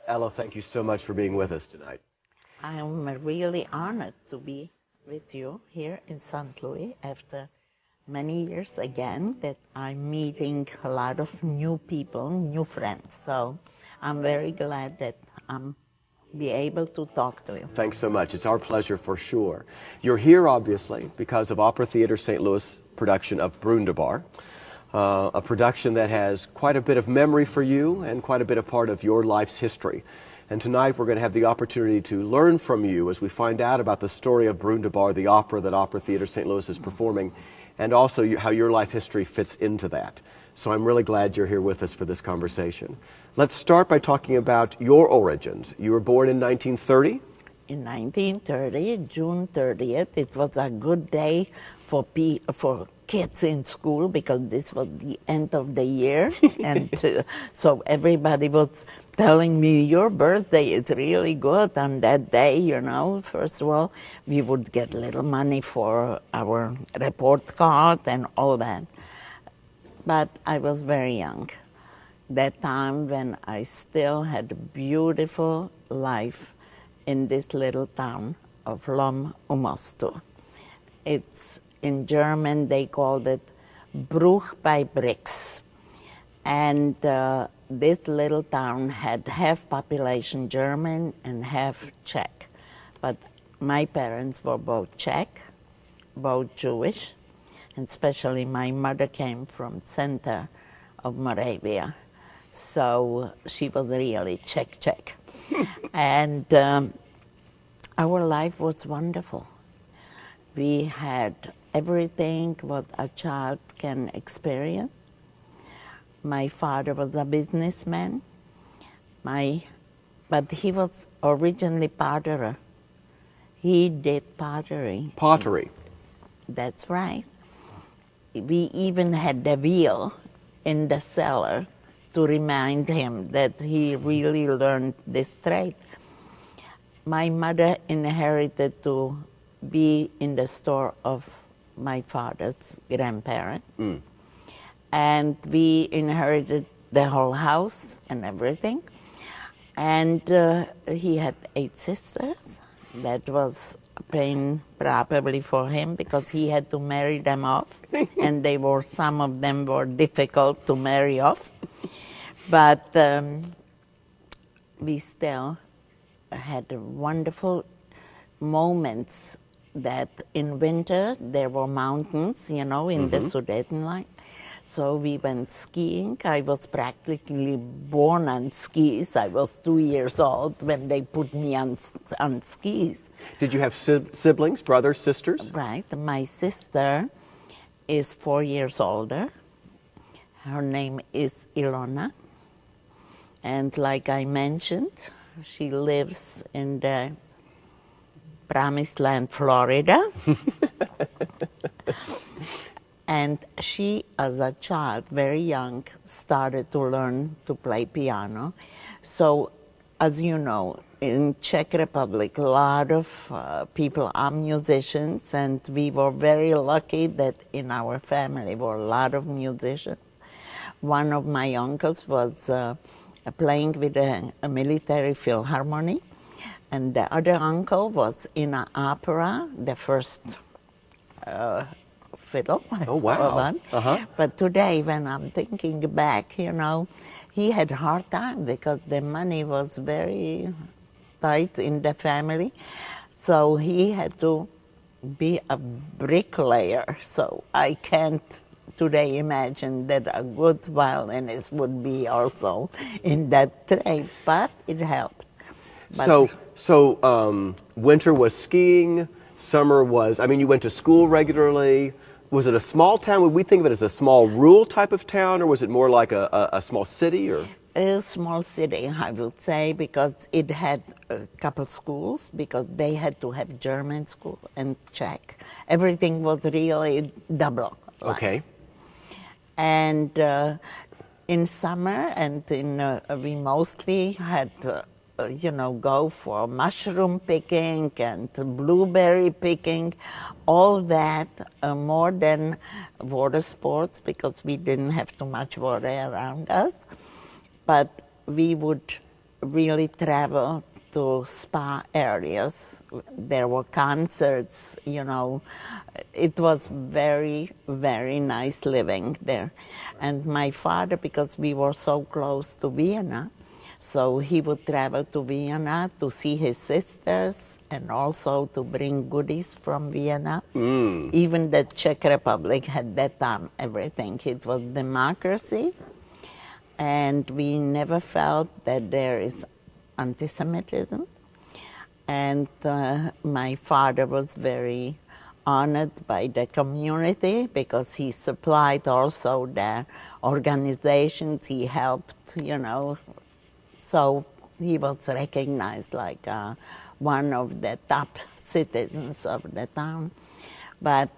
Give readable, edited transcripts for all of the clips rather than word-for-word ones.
Ela, thank you so much for being with us tonight. I'm really honored to be with you here in St. Louis after many years again that I'm meeting a lot of new people, new friends. So I'm very glad that I'm be able to talk to you. Thanks so much. It's our pleasure for sure. You're here, obviously, because of Opera Theater St. Louis' production of Brundabar, a production that has quite a bit of memory for you and quite a bit of part of your life's history. And tonight we're going to have the opportunity to learn from you as we find out about the story of Brundabar, the opera that Opera Theater St. Louis is performing, and also how your life history fits into that. So I'm really glad you're here with us for this conversation. Let's start by talking about your origins. You were born in 1930? In 1930, June 30th, it was a good day for kids in school because this was the end of the year. And so everybody was telling me, your birthday is really good on that day, you know. First of all, we would get little money for our report card and all that. But I was very young. That time when I still had a beautiful life in this little town of Lom Umostu. It's in German, they called it Bruch bei Brix. And this little town had half population German and half Czech. But my parents were both Czech, both Jewish, and especially my mother came from center of Moravia. So she was really Czech. And our life was wonderful. We had everything what a child can experience. My father was a businessman, but he was originally potterer. He did pottery. Pottery. That's right. We even had the wheel in the cellar to remind him that he really learned this trade. My mother inherited to be in the store of my father's grandparent. And we inherited the whole house and everything. And he had 8 sisters. That was a pain probably for him because he had to marry them off. And some of them were difficult to marry off. But we still had wonderful moments that in winter there were mountains, you know, in the Sudetenland. So we went skiing. I was practically born on skis. I was 2 years old when they put me on skis. Did you have siblings, brothers, sisters? Right. My sister is 4 years older. Her name is Ilona. And like I mentioned, she lives in the Promised Land, Florida. And she, as a child, very young, started to learn to play piano. So, as you know, in Czech Republic, a lot of people are musicians, and we were very lucky that in our family were a lot of musicians. One of my uncles was playing with a military philharmonic, and the other uncle was in an opera, the first fiddle. Oh, wow. But today, when I'm thinking back, you know, he had a hard time because the money was very tight in the family. So he had to be a bricklayer. So I can't today imagine that a good violinist would be also in that trade, but it helped. But So winter was skiing, summer was, I mean, you went to school regularly. Was it a small town? Would we think of it as a small rural type of town, or was it more like a small city? Or a small city, I would say, because it had a couple schools, because they had to have German school and Czech. Everything was really double. Okay. And in summer, and we mostly had go for mushroom picking and blueberry picking, all that, more than water sports, because we didn't have too much water around us. But we would really travel to spa areas. There were concerts, you know. It was very, very nice living there. And my father, because we were so close to Vienna, so he would travel to Vienna to see his sisters and also to bring goodies from Vienna. Even the Czech Republic had that time everything. It was democracy, and we never felt that there is anti-Semitism. And my father was very honored by the community because he supplied also the organizations, he helped, you know. So he was recognized like one of the top citizens of the town. But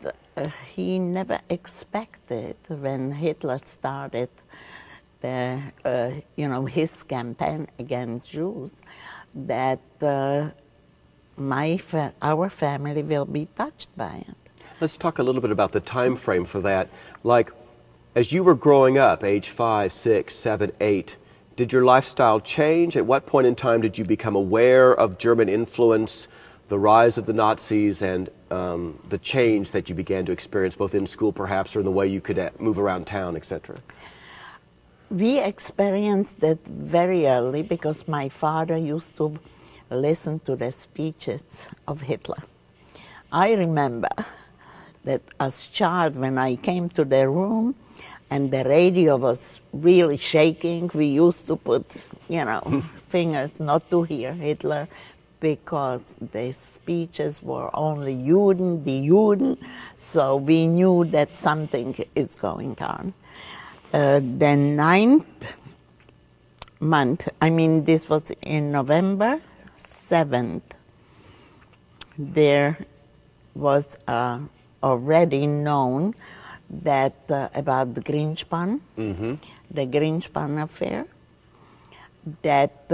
he never expected when Hitler started you know, his campaign against Jews, that our family will be touched by it. Let's talk a little bit about the time frame for that. Like, as you were growing up, age 5, 6, 7, 8, did your lifestyle change? At what point in time did you become aware of German influence, the rise of the Nazis, and the change that you began to experience both in school perhaps or in the way you could move around town, etc.? We experienced that very early because my father used to listen to the speeches of Hitler. I remember that as a child, when I came to the room and the radio was really shaking, we used to put, you know, fingers not to hear Hitler because the speeches were only Juden, die Juden, so we knew that something is going on. The 9th month, I mean, this was in November 7th, there was already known that about the Greenspan, the Greenspan affair, that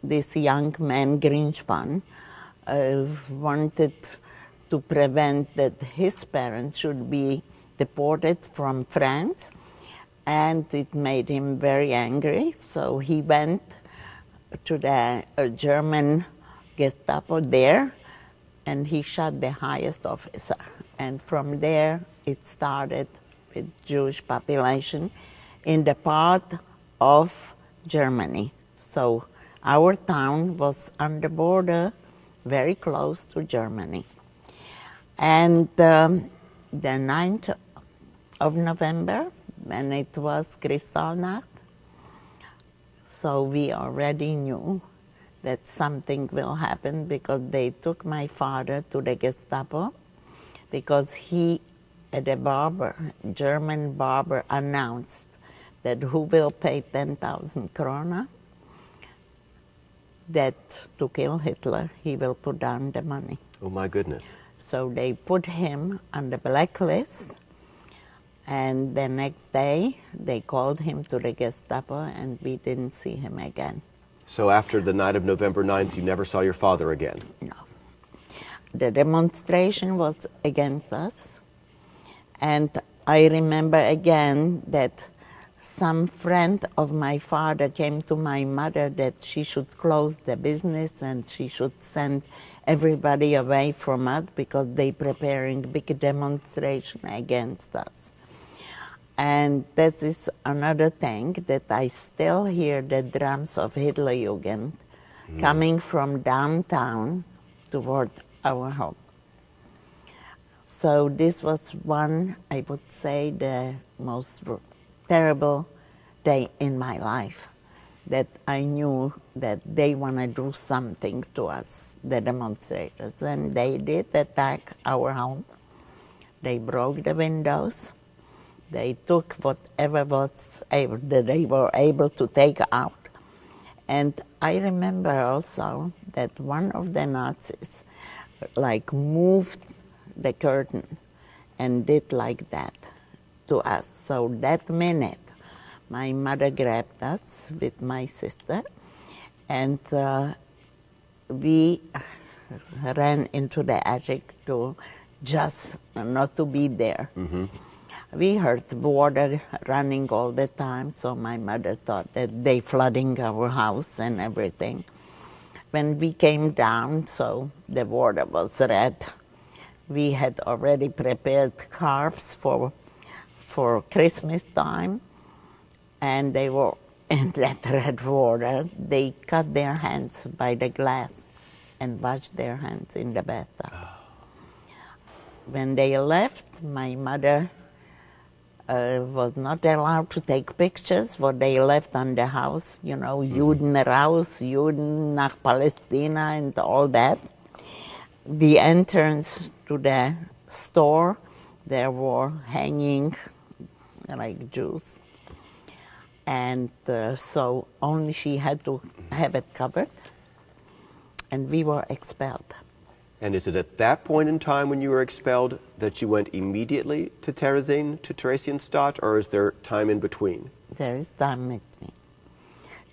this young man, Greenspan, wanted to prevent that his parents should be deported from France, and it made him very angry, so he went to the German Gestapo there, and he shot the highest officer. And from there, it started with Jewish population in the part of Germany. So our town was on the border, very close to Germany. And the 9th of November, when it was Kristallnacht, so we already knew that something will happen because they took my father to the Gestapo because he, at a barber, German barber, announced that who will pay 10,000 krona, that to kill Hitler, he will put down the money. Oh my goodness. So they put him on the blacklist, and the next day they called him to the Gestapo and we didn't see him again. So after the night of November 9th, you never saw your father again? No. The demonstration was against us, and I remember again that some friend of my father came to my mother that she should close the business and she should send everybody away from us because they preparing big demonstration against us. And that is another thing that I still hear the drums of Hitlerjugend coming from downtown toward our home. So this was one, I would say, the most terrible day in my life, that I knew that they want to do something to us, the demonstrators. And they did attack our home. They broke the windows. They took whatever was able, that they were able to take out. And I remember also that one of the Nazis like moved the curtain and did like that to us. So that minute, my mother grabbed us with my sister, and we ran into the attic to just not to be there. We heard water running all the time, so my mother thought that they flooding our house and everything. When we came down, so the water was red. We had already prepared carbs for Christmas time, and they were in that red water. They cut their hands by the glass and washed their hands in the bathtub. When they left, my mother was not allowed to take pictures what they left on the house, you know, Juden raus, Juden nach Palästina and all that. The entrance to the store, there were hanging like Jews. And so only she had to have it covered, and we were expelled. And is it at that point in time when you were expelled that you went immediately to Theresienstadt, or is there time in between? There is time in between.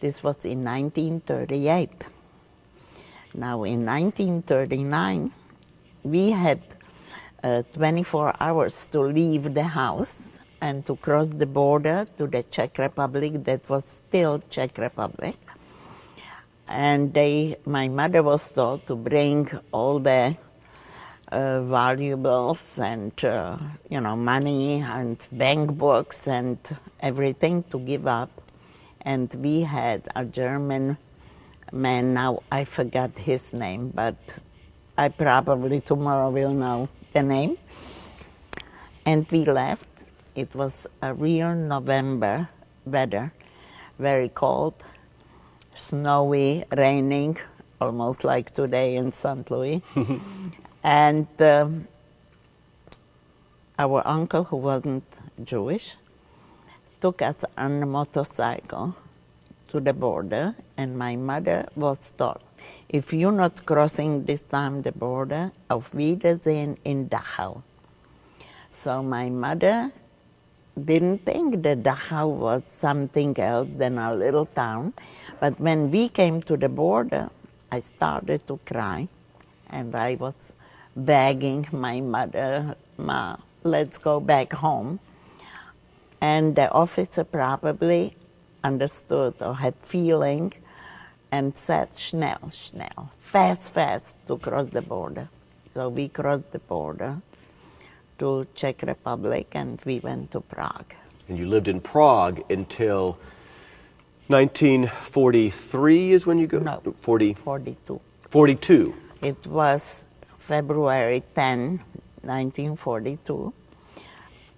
This was in 1938. Now in 1939, we had 24 hours to leave the house and to cross the border to the Czech Republic, that was still Czech Republic. And my mother was told to bring all the valuables and money and bank books and everything to give up. And we had a German man, now I forgot his name, but I probably tomorrow will know the name. And we left. It was a real November weather, very cold, snowy, raining, almost like today in St. Louis. And our uncle, who wasn't Jewish, took us on a motorcycle to the border, and my mother was told, if you're not crossing this time the border, auf Wiedersehen in Dachau. So my mother didn't think that Dachau was something else than a little town. But when we came to the border, I started to cry, and I was begging my mother, Ma, let's go back home. And the officer probably understood or had feeling and said, schnell, schnell, fast, fast, to cross the border. So we crossed the border to Czech Republic, and we went to Prague. And you lived in Prague until 1943 is when you go? No, 42. 42. It was February 10, 1942.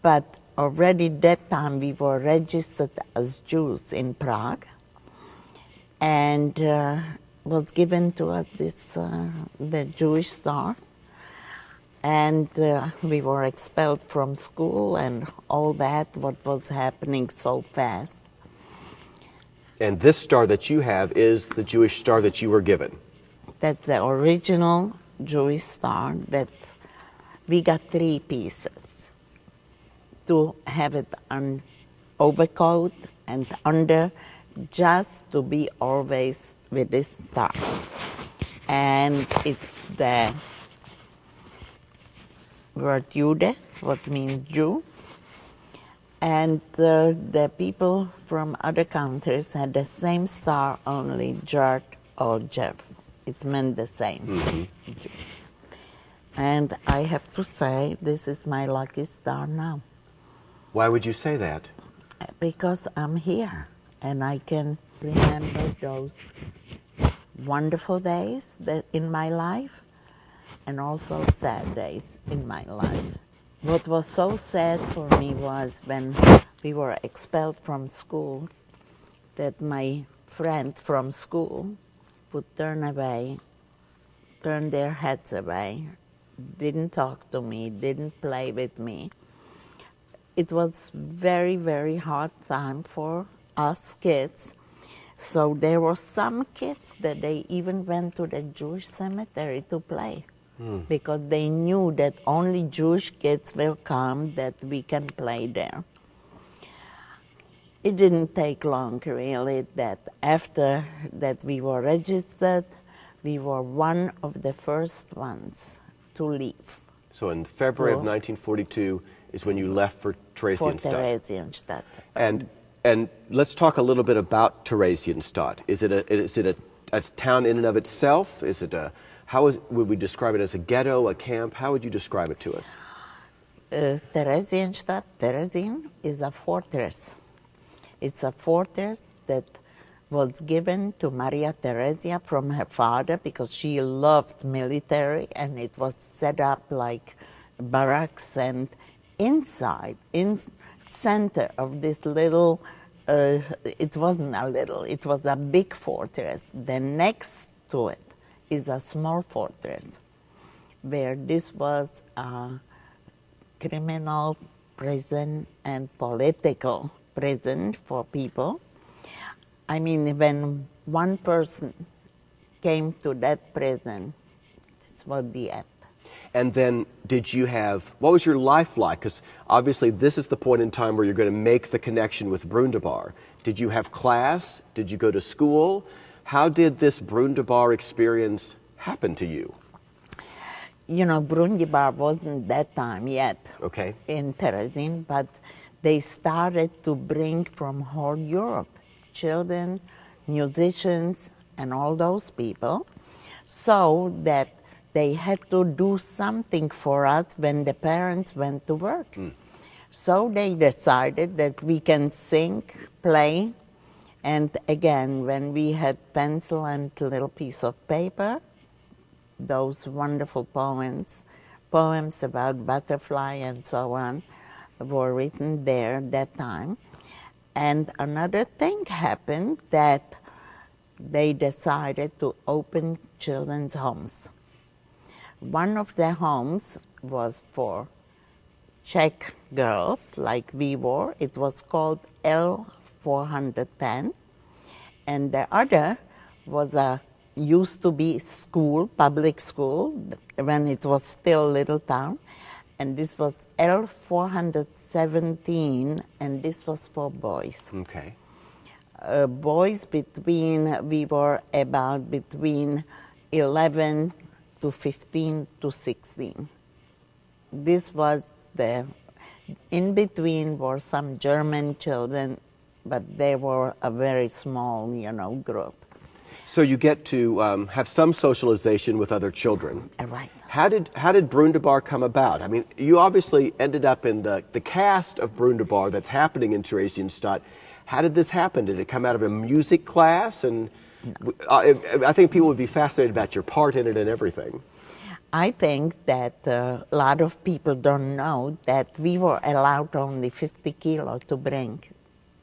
But already that time we were registered as Jews in Prague, and was given to us this the Jewish star. And we were expelled from school and all that, what was happening so fast. And this star that you have is the Jewish star that you were given. That's the original Jewish star that we got 3 pieces to have it on overcoat and under, just to be always with this star. And it's the word Jude, what means Jew. And the people from other countries had the same star, only Jert or Jeff. It meant the same. Jew. And I have to say, this is my lucky star now. Why would you say that? Because I'm here, and I can remember those wonderful days that in my life, and also sad days in my life. What was so sad for me was when we were expelled from schools, that my friend from school would turn their heads away, didn't talk to me, didn't play with me. It was very, very hard time for us kids. So there were some kids that they even went to the Jewish cemetery to play. Because they knew that only Jewish kids will come, that we can play there. It didn't take long, really, that after that we were registered, we were one of the first ones to leave. So in February of So- 1942 is when you left for For Theresienstadt. Theresienstadt. And let's talk a little bit about Theresienstadt. Is it a town in and of itself? Is it a would we describe it as a ghetto, a camp? How would you describe it to us? Theresienstadt, Theresien, is a fortress. It's a fortress that was given to Maria Theresia from her father because she loved military, and it was set up like barracks, and inside, in center of this little, it wasn't a little, it was a big fortress. Then next to it is a small fortress where this was a criminal prison and political prison for people. I mean, when one person came to that prison, this was the end. And then what was your life like? Because obviously this is the point in time where you're going to make the connection with Brundabar. Did you have class? Did you go to school? How did this Brundabar experience happen to you? You know, Brundabar wasn't that time yet Okay. in Theresien, but they started to bring from whole Europe children, musicians, and all those people, so that they had to do something for us when the parents went to work. So they decided that we can sing, play, and again, when we had pencil and a little piece of paper, those wonderful poems about butterfly and so on, were written there that time. And another thing happened, that they decided to open children's homes. One of the homes was for Czech girls, like we were. It was called L410. And the other was used to be school, public school, when it was still a little town. And this was L417, and this was for boys. Okay. Boys we were about between 11 to 15 to 16. This was in between were some German children, but they were a very small, group. So you get to have some socialization with other children. Right. How did Brundabar come about? I mean, you obviously ended up in the cast of Brundabar that's happening in Theresienstadt. How did this happen? Did it come out of a music class? And I think people would be fascinated about your part in it and everything. I think that a lot of people don't know that we were allowed only 50 kilos to bring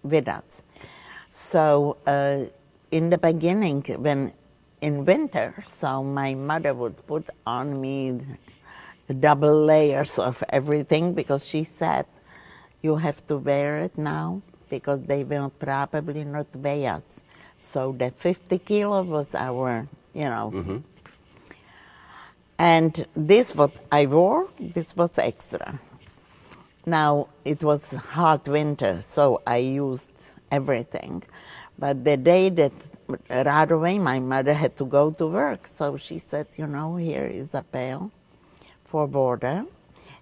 with us. So in the beginning, when in winter, so my mother would put on me double layers of everything, because she said, you have to wear it now because they will probably not weigh us. So the 50 kilo was our, And this what I wore, this was extra. Now, it was hot winter, so I used everything. But the day that right away my mother had to go to work, so she said, here is a pail for water,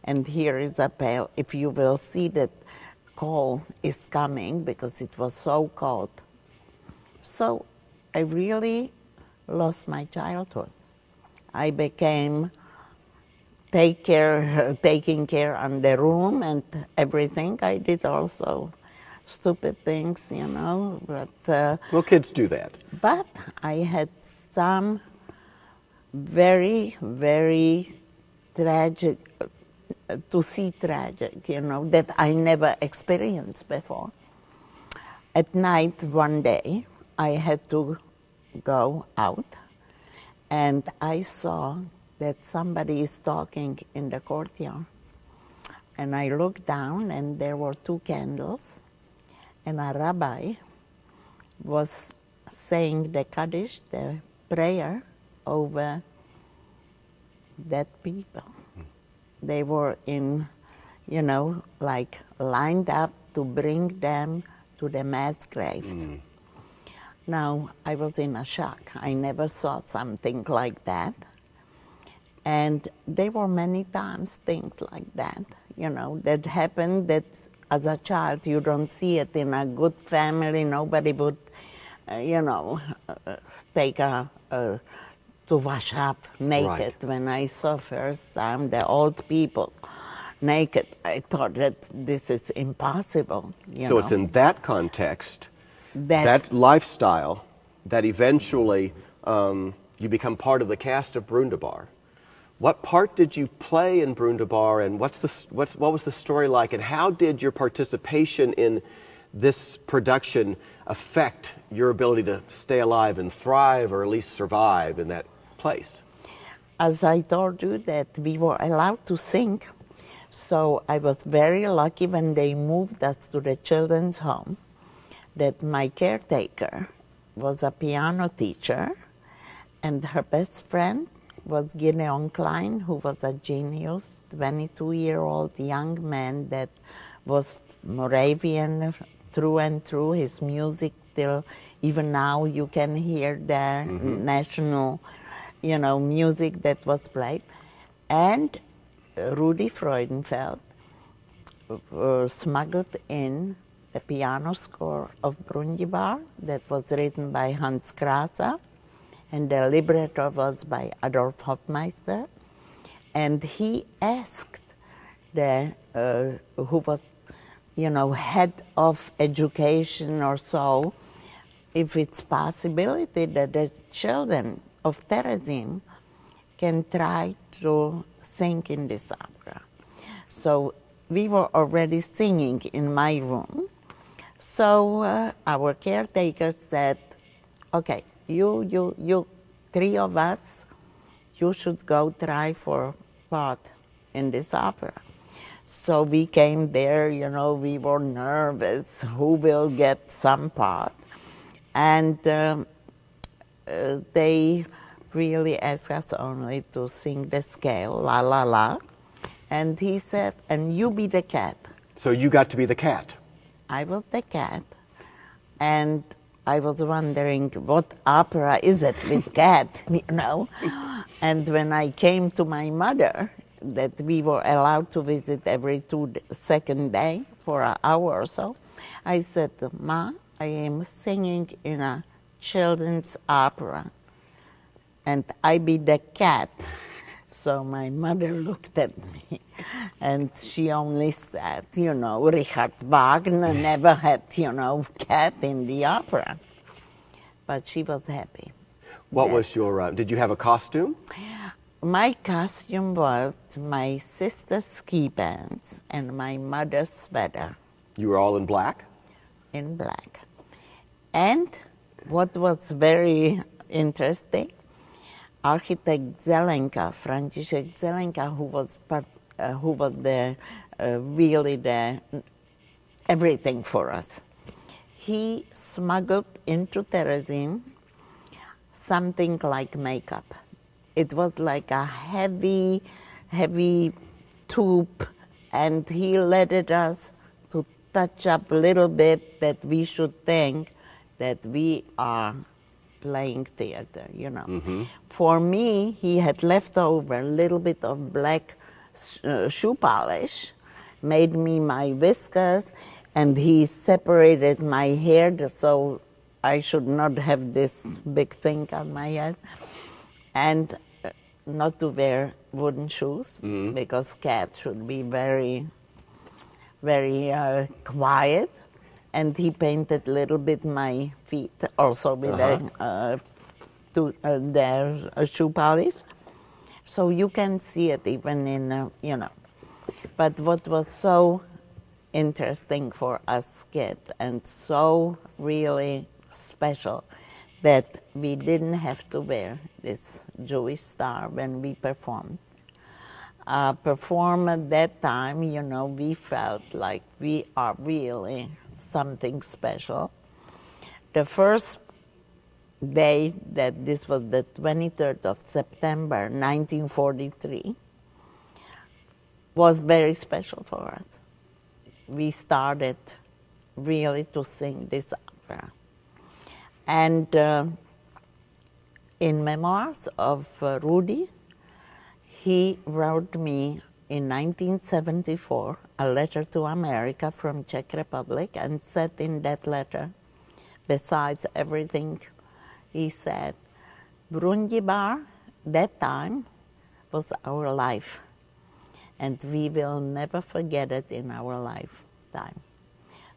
and here is a pail. If you will see that cold is coming, because it was so cold. So I really lost my childhood. I became taking care on the room and everything. I did also stupid things, but... well, kids do that. But I had some very, very tragic, that I never experienced before. At night, one day, I had to go out, and I saw that somebody is talking in the courtyard. And I looked down, and there were 2 candles, and a rabbi was saying the Kaddish, the prayer, over dead people. They were lined up to bring them to the mass graves. Now, I was in a shock. I never saw something like that. And there were many times things like that, you know, that happened that as a child you don't see it in a good family. Nobody would, you know, take to wash up naked. Right. When I saw first time the old people naked, I thought that this is impossible. So it's in that context, that lifestyle, that eventually you become part of the cast of Brundabar. What part did you play in Brundabar, and what was the story like, and how did your participation in this production affect your ability to stay alive and thrive, or at least survive in that place? As I told you that we were allowed to sing, so I was very lucky when they moved us to the children's home, that my caretaker was a piano teacher, and her best friend was Gideon Klein, who was a genius, 22-year-old young man that was Moravian through and through. His music till even now you can hear the national, you know, music that was played. And Rudi Freudenfeld smuggled in the piano score of Brundibar that was written by Hans Krasa, and the libretto was by Adolf Hofmeister. And he asked the, who was, you know, head of education or so, if it's possibility that the children of Theresien can try to sing in this opera. So we were already singing in my room. So our caretaker said, okay, you three of us, you should go try for part in this opera. So we came there, you know, we were nervous, who will get some part? And they really asked us only to sing the scale, la la la. And he said, and you be the cat. So you got to be the cat. I was the cat. And I was wondering, what opera is it with cat, you know? And when I came to my mother, that we were allowed to visit every second day for an hour or so, I said, Ma, I am singing in a children's opera, and I be the cat. So my mother looked at me, and she only said, you know, Richard Wagner never had, you know, cat in the opera. But she was happy. What was your, did you have a costume? My costume was my sister's ski pants and my mother's sweater. You were all in black? In black. And what was very interesting, architect Zelenka, František Zelenka, who was the really the everything for us. He smuggled into Theresien something like makeup. It was like a heavy, heavy tube, and he let us to touch up a little bit that we should think that we are playing theater, you know. For me, he had left over a little bit of black shoe polish, made me my whiskers, and he separated my hair so I should not have this big thing on my head, and not to wear wooden shoes, because cats should be very, very quiet. And he painted a little bit my feet also with their shoe polish. So you can see it even in, you know. But what was so interesting for us kids and so really special, that we didn't have to wear this Jewish star when we performed. Perform at that time, you know, we felt like we are really something special. The first day, that this was the 23rd of September, 1943, was very special for us. We started really to sing this opera. And in memoirs of Rudi, he wrote me in 1974 a letter to America from Czech Republic, and said in that letter, besides everything, he said, Brundibar, that time, was our life, and we will never forget it in our lifetime.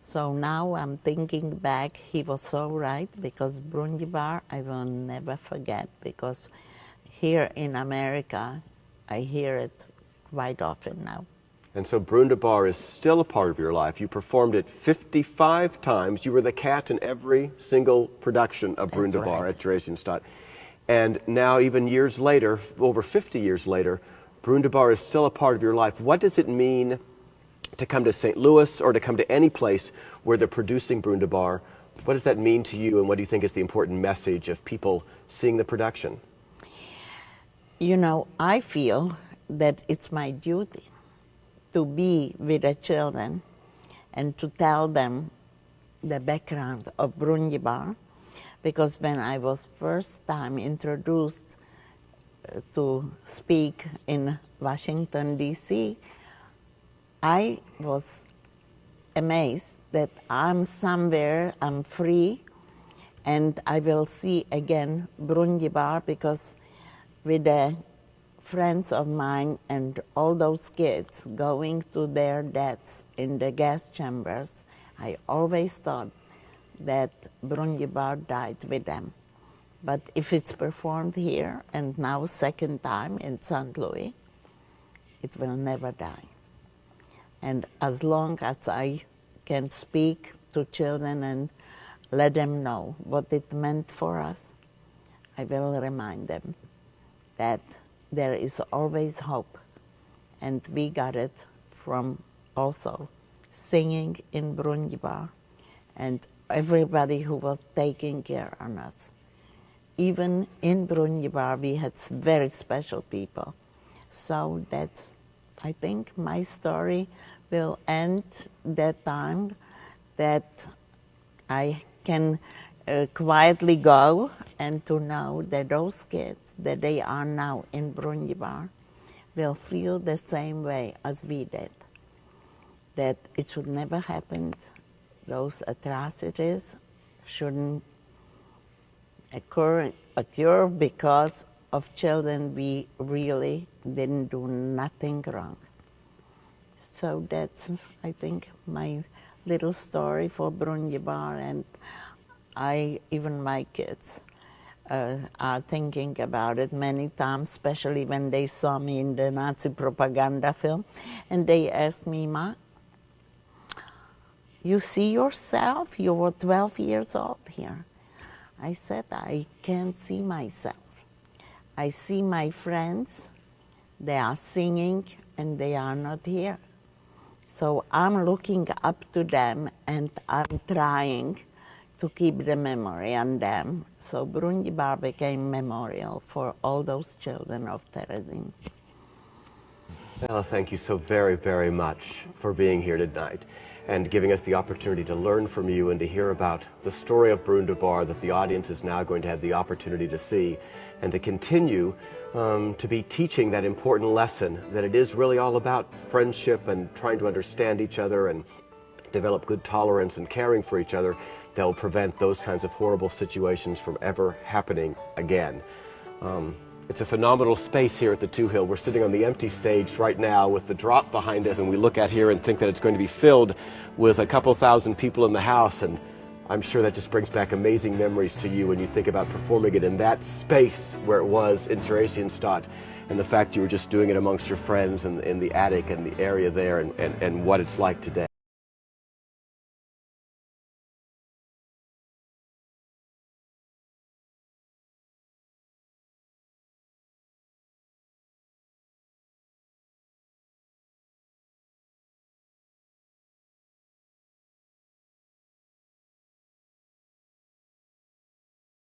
So now I'm thinking back, he was so right, because Brundibar I will never forget, because here in America I hear it quite often now. And so Brundibar is still a part of your life. You performed it 55 times. You were the cat in every single production of Brundibar right. at Theresienstadt. And now, even years later, over 50 years later, Brundibar is still a part of your life. What does it mean to come to St. Louis or to come to any place where they're producing Brundibar? What does that mean to you, and what do you think is the important message of people seeing the production? You know, I feel that it's my duty to be with the children and to tell them the background of Brundibar, because when I was first time introduced to speak in Washington, D.C., I was amazed that I'm somewhere, I'm free, and I will see again Brundibar, because with the friends of mine and all those kids going to their deaths in the gas chambers, I always thought that Brundibar died with them. But if it's performed here, and now second time in St. Louis, it will never die. And as long as I can speak to children and let them know what it meant for us, I will remind them that there is always hope. And we got it from also singing in Brundibar and everybody who was taking care of us. Even in Brundibar we had very special people. So that I think my story will end that time, that I can quietly go and to know that those kids, that they are now in Brundibar, will feel the same way as we did. That it should never happen, those atrocities shouldn't occur because of children we really didn't do nothing wrong. So that's, I think, my little story for Brundibar, and even my kids are thinking about it many times, especially when they saw me in the Nazi propaganda film, and they asked me, Ma, you see yourself? You were 12 years old here. I said, I can't see myself. I see my friends, they are singing, and they are not here. So I'm looking up to them, and I'm trying to keep the memory on them. So Brundibar became memorial for all those children of Theresienstadt. Ella, thank you so very, very much for being here tonight and giving us the opportunity to learn from you and to hear about the story of Brundibar that the audience is now going to have the opportunity to see, and to continue to be teaching that important lesson that it is really all about friendship and trying to understand each other and develop good tolerance and caring for each other that will prevent those kinds of horrible situations from ever happening again. It's a phenomenal space here at the Two Hill. We're sitting on the empty stage right now with the drop behind us, and we look out here and think that it's going to be filled with a couple thousand people in the house, and I'm sure that just brings back amazing memories to you when you think about performing it in that space where it was in Theresienstadt, and the fact you were just doing it amongst your friends and in the attic and the area there, and what it's like today.